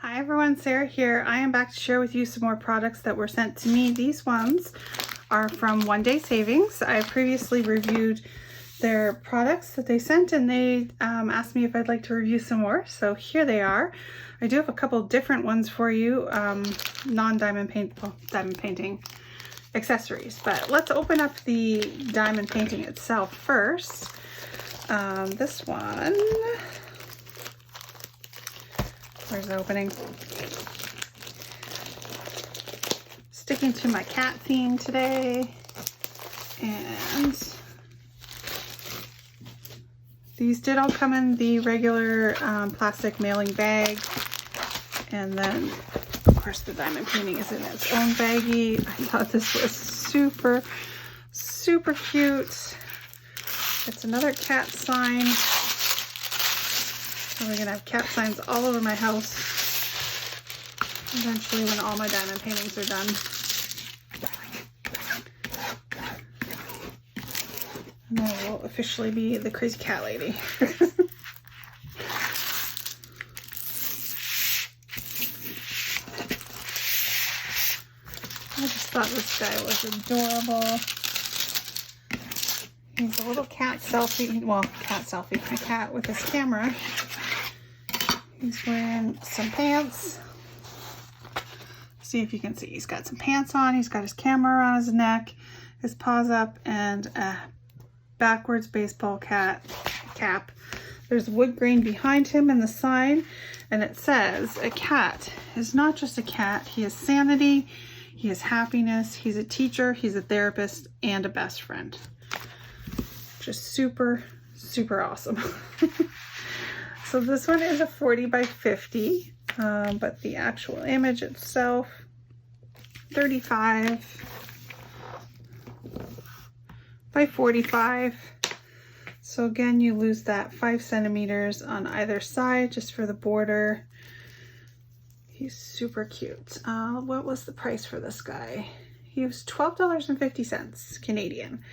Hi everyone, Sarah here. I am back to share with you some more products that were sent to me. These ones are from OneDaySaving. I previously reviewed their products that they sent, and they asked me if I'd like to review some more. So here they are. I do have a couple different ones for you, non-diamond diamond painting accessories. But let's open up the diamond painting itself first. This one. Where's the opening? Sticking to my cat theme today. And these did all come in the regular plastic mailing bag. And then, of course, the diamond painting is in its own baggie. I thought this was super, super cute. It's another cat sign. So we're gonna have cat signs all over my house eventually when all my diamond paintings are done. And then I will officially be the crazy cat lady. I just thought this guy was adorable. He's a little cat selfie, well, cat selfie, a cat with his camera. He's wearing some pants. See if you can see. He's got some pants on. He's got his camera around his neck, his paws up, and a backwards baseball cap. There's wood grain behind him in the sign, and it says, "A cat is not just a cat. He is sanity. He is happiness. He's a teacher. He's a therapist, and a best friend." Just super, super awesome. So this one is a 40 by 50, but the actual image itself, 35 by 45. So again, you lose that 5 centimeters on either side just for the border. He's super cute. What was the price for this guy? He was $12.50 Canadian.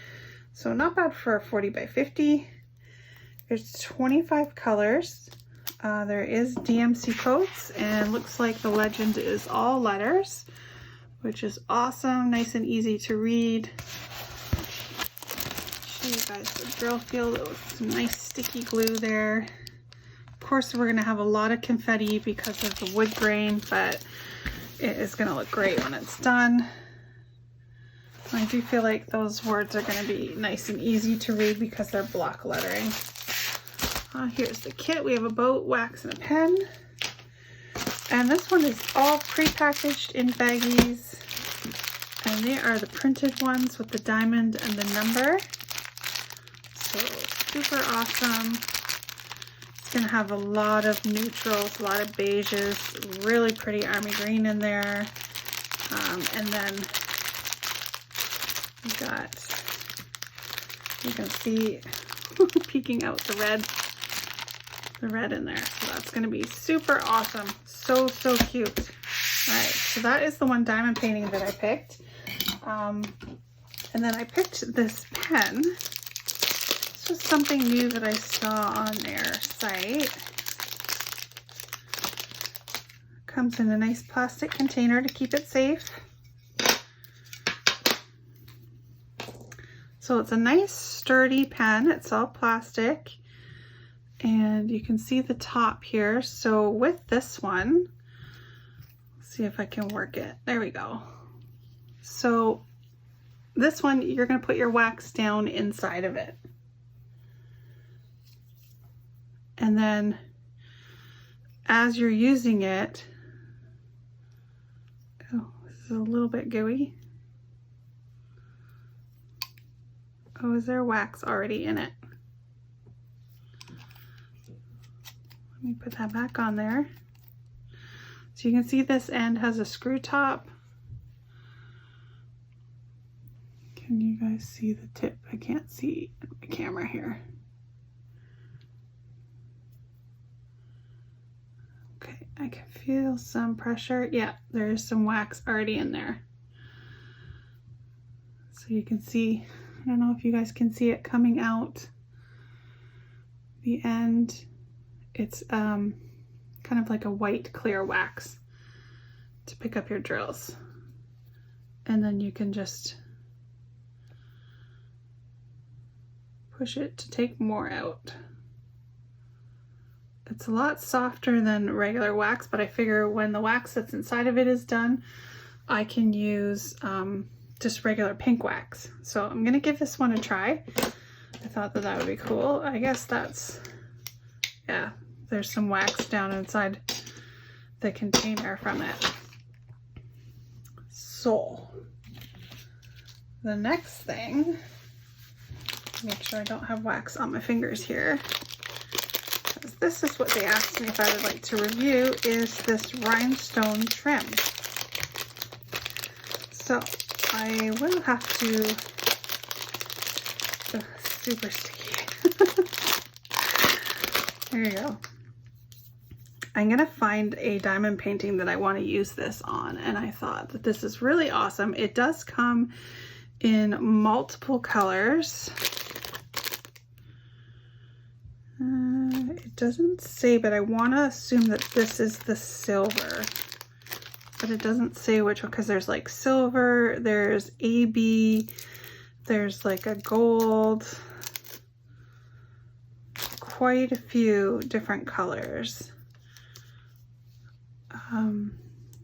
So not bad for a 40 by 50. There's 25 colors. There is DMC codes, and looks like the legend is all letters, which is awesome, nice and easy to read. Show you guys the drill field with some nice sticky glue there. Of course, we're gonna have a lot of confetti because of the wood grain, but it is gonna look great when it's done. I do feel like those words are going to be nice and easy to read because they're block lettering. Here's the kit. We have a boat, wax, and a pen. And this one is all pre-packaged in baggies. And they are the printed ones with the diamond and the number. So super awesome. It's going to have a lot of neutrals, a lot of beiges, really pretty army green in there. And then you can see peeking out the red in there. So that's going to be super awesome. So cute. All right, so that is the one diamond painting that I picked. And then I picked this pen. This was something new that I saw on their site. Comes in a nice plastic container to keep it safe. So it's a nice sturdy pen. It's all plastic, and you can see the top here. So with this one, let's see if I can work it. There we go. So this one, you're going to put your wax down inside of it. And then as you're using it, oh, this is a little bit gooey. Oh, is there wax already in it? Let me put that back on there. So you can see this end has a screw top. Can you guys see the tip? I can't see the camera here. Okay, I can feel some pressure. Yeah, there is some wax already in there. So you can see, I don't know if you guys can see it coming out the end. It's kind of like a white clear wax to pick up your drills. And then you can just push it to take more out. It's a lot softer than regular wax, but I figure when the wax that's inside of it is done, I can use just regular pink wax. So I'm gonna give this one a try. I thought that that would be cool. I guess that's, yeah, there's some wax down inside the container from it. So the next thing, make sure I don't have wax on my fingers here. This is what they asked me if I would like to review, is this rhinestone trim. So I will have to, super sticky. There you go. I'm gonna find a diamond painting that I want to use this on, and I thought that this is really awesome. It does come in multiple colors. It doesn't say, but I want to assume that this is the silver, but it doesn't say which one, because there's like silver, there's AB, there's like a gold, quite a few different colors.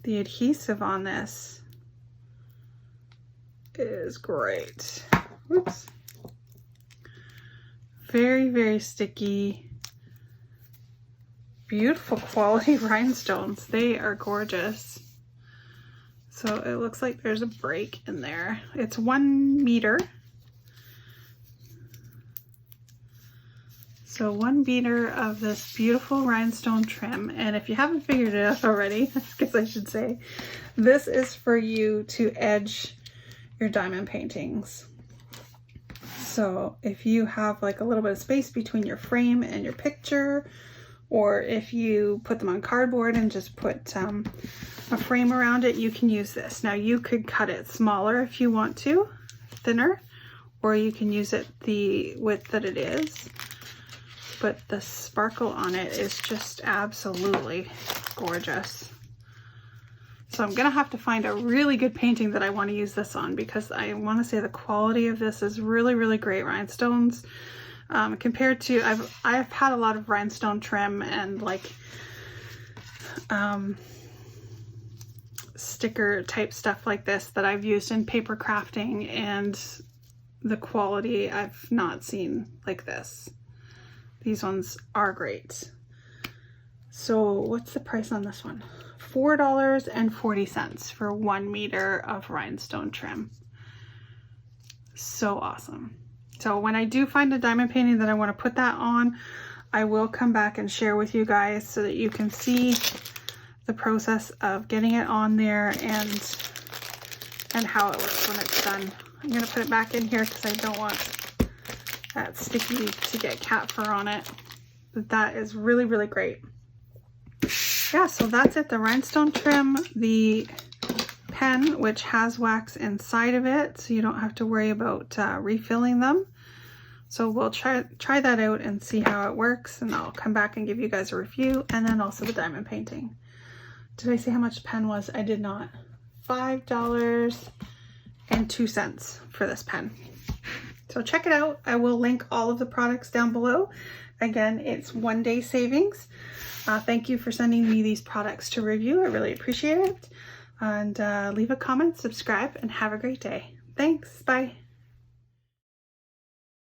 The adhesive on this is great. Whoops. Very, very sticky. Beautiful quality rhinestones. They are gorgeous. So it looks like there's a break in there. It's 1 meter. So 1 meter of this beautiful rhinestone trim. And if you haven't figured it out already, I guess I should say, this is for you to edge your diamond paintings. So if you have like a little bit of space between your frame and your picture, or if you put them on cardboard and just put a frame around it, you can use this. Now you could cut it smaller if you want to, thinner, or you can use it the width that it is. But the sparkle on it is just absolutely gorgeous. So I'm gonna have to find a really good painting that I want to use this on, because I want to say the quality of this is really, really great rhinestones. Compared to, I've had a lot of rhinestone trim and like sticker type stuff like this that I've used in paper crafting, and the quality I've not seen like this. These ones are great. So what's the price on this one? $4.40 for 1 meter of rhinestone trim. So awesome. So when I do find a diamond painting that I want to put that on, I will come back and share with you guys so that you can see the process of getting it on there and how it looks when it's done. I'm going to put it back in here because I don't want that sticky to get cat fur on it. But that is really, really great. Yeah, so that's it. The rhinestone trim, the pen, which has wax inside of it, so you don't have to worry about refilling them. So we'll try that out and see how it works, and I'll come back and give you guys a review, and then also the diamond painting. Did I say how much the pen was? I did not. $5.02 for this pen. So check it out. I will link all of the products down below. Again, it's One Day Savings. Thank you for sending me these products to review. I really appreciate it. And leave a comment, subscribe, and have a great day. Thanks. Bye.